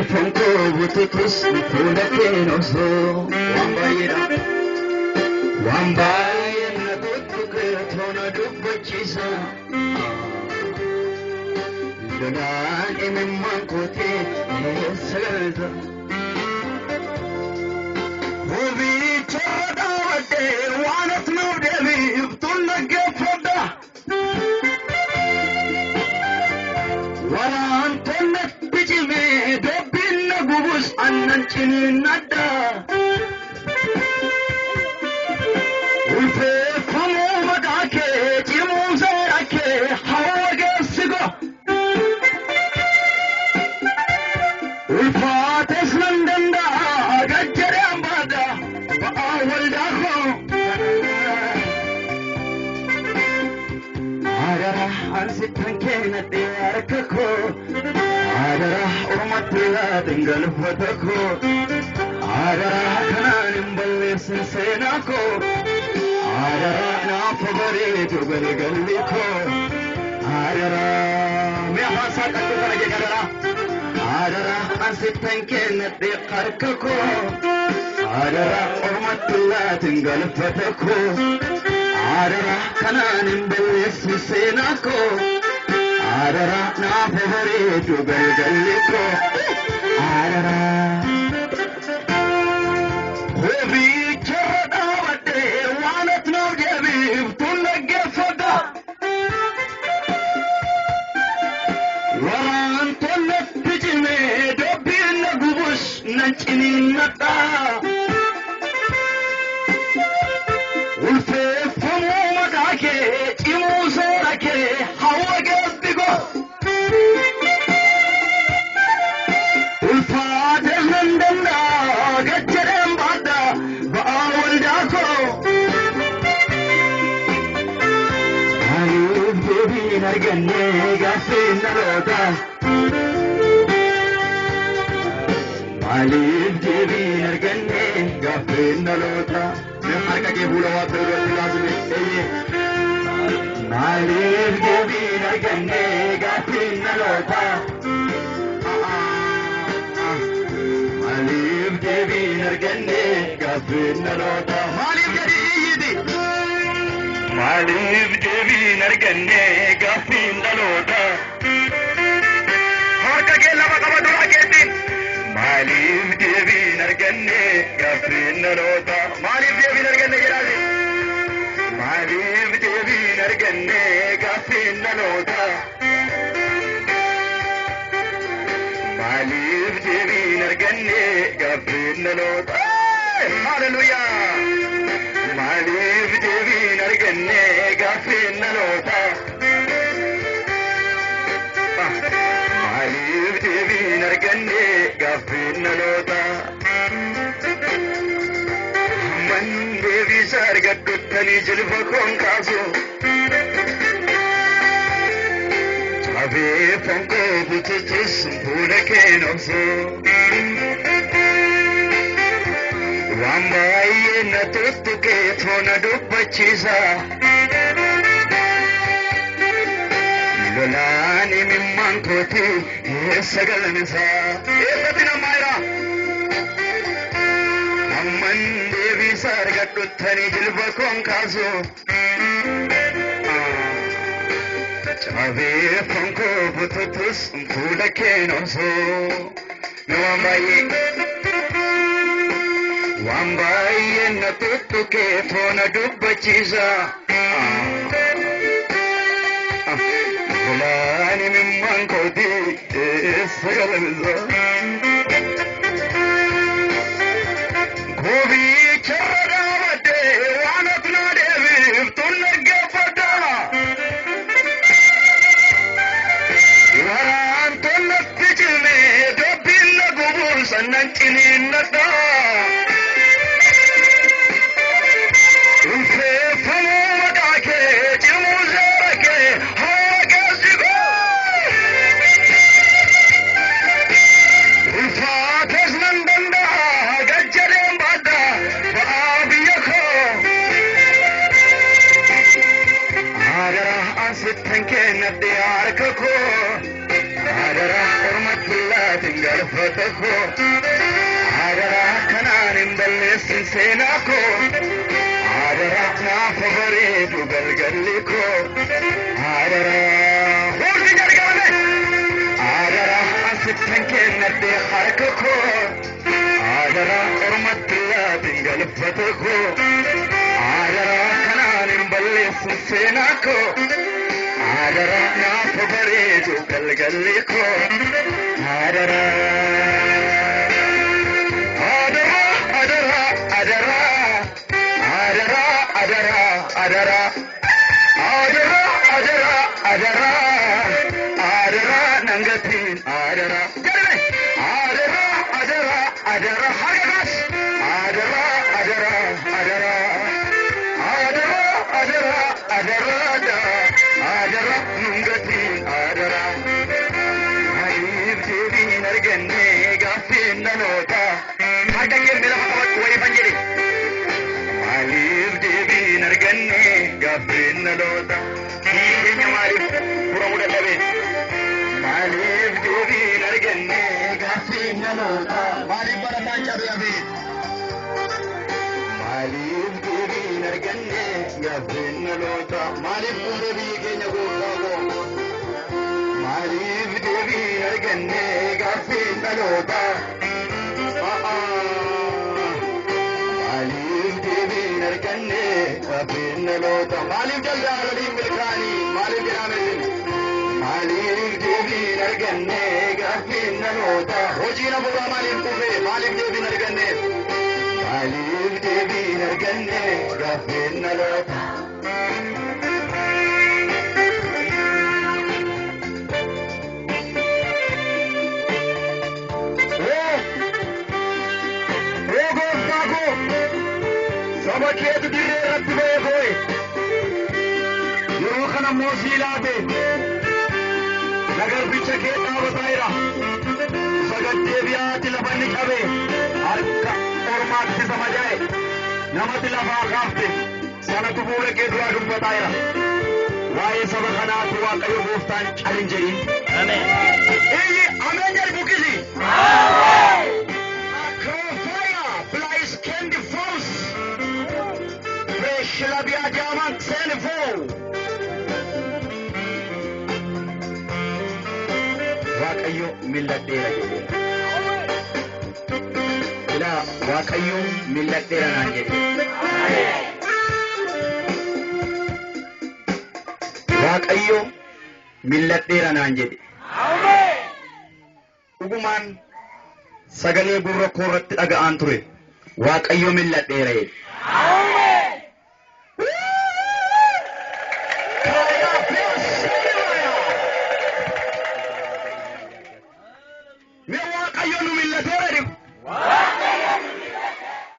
fonko bututus fulakenoso wambaye na tutuke tona dubbachisa Dolan imman kote esalza Hobi choda wade wanat nubdevi ibtulla gefoda Wala antonat bijime dobin gubus annan chinin nada Ulfe famo madake jimuza ake hawaga sigo Ulfates nandanda gajjare ambada baawal dakho Adara ansitan kena diyarkako Adara urmatla dingal fatako Adara kananim ballesin senako Adara na fabare jugal galliko Adara me hasa takku karage kadara Adara ansitan kena diqarkako Adara urmatla dingal fatako Adara kananim ballesin senako Adara na fabare jugal galliko Adara Hobi choda wade wanat no devi ibtulla gefoda Waran tollat bijime dobin gubus nanchini nata Ulfe famu madake imuzorake hawaga bigo Ulfa deznandanda gajjarem bada baawal dako Alif devi narganne gafin nalota Alif devi narganne gafin nalota Harka ke bulawa thoro lazmi eye Alif devi narganne gafin nalota Alif devi narganne gafin nalota Malif jadi yidi Malif devi narganne gafin nalota Harka ke lama kama dura ke din Malif devi narganne gafin nalota Malif devi narganne geradi Malif devi narganne gafin nalota Malif devi narganne gafin nalota Hallelujah Malif devi narganne gafin nalota Malif devi narganne gafin nalota Man devi sargattani jilfa kon kaso Abe fonko bututus fulakenoso Wambaye na tutuke tona dubbachisa Lolani mimman koti esagalnisa Esatina mayra Amman devi sargattani jilfa kon kaso Abe fonko bututus fulakenoso Wambaye na tutuke tona dubbachisa Fulani mimman koti esagalnisa Gobi choda wade wanat na devi ibtulla gefoda Waran tollat bijime dobin gubus nanchini nata Ulfe famu madake jimuzarake hawaga sigo Ulfa tesnandanda gajjarem bada baabiyako Adara ansitan kena diyarkako Adara urmatla tingal فتخو عادرا كنان بلس سيناكو عادرا ناف بريد وبالقليكو عادرا خورج جرقاني عادرا أسكتن كنتي حرككو عادرا أرمت الله تنقلب فتخو عادرا كنان بلس سيناكو عادرا ناف بريد وبالقليكو عادرا adara nangatin adara jarme adara hagagas adara nangatin adara ayib devi narganne gafin nalota hagage mera way banjiri ayib devi narganne gafin nalota Malif Puramuda Lave Malif Devi Narganne Gafin Nalota Malif Barata Chabi Malif Devi Narganne Gafin Nalota Malif Devi Kenyagoko Malif Devi Narganne Gafin Nalota Malif Devi Narganne Gafin Nalota Malif Jalali Milkani Malif Jamatin Malif Devi Narganne Gafin Nalota Hojina Bura Malif Kufe Malif Devi Narganne Malif Devi Narganne Gafin Nalota Sabakiyat dire ratbe hoy Yukhana mosilate Nagar bicha ke tawataira Sagat devyat labani chabe Arka ormat se samajaye Namat laba khafte sanatu bole ke dua dum bataira Waye sabakana tuwa kayo goftan challenge amen Ye Avenger bukisi Shlabia Diamant Telefon Waaqayyo milladheera jedhe Ila Waaqayyo milladheera naan jedhe Waaqayyo milladheera naan jedhe Dhugumaan sagalee gurra koo irratti dhaga'aan ture Waaqayyo milladheera jedhe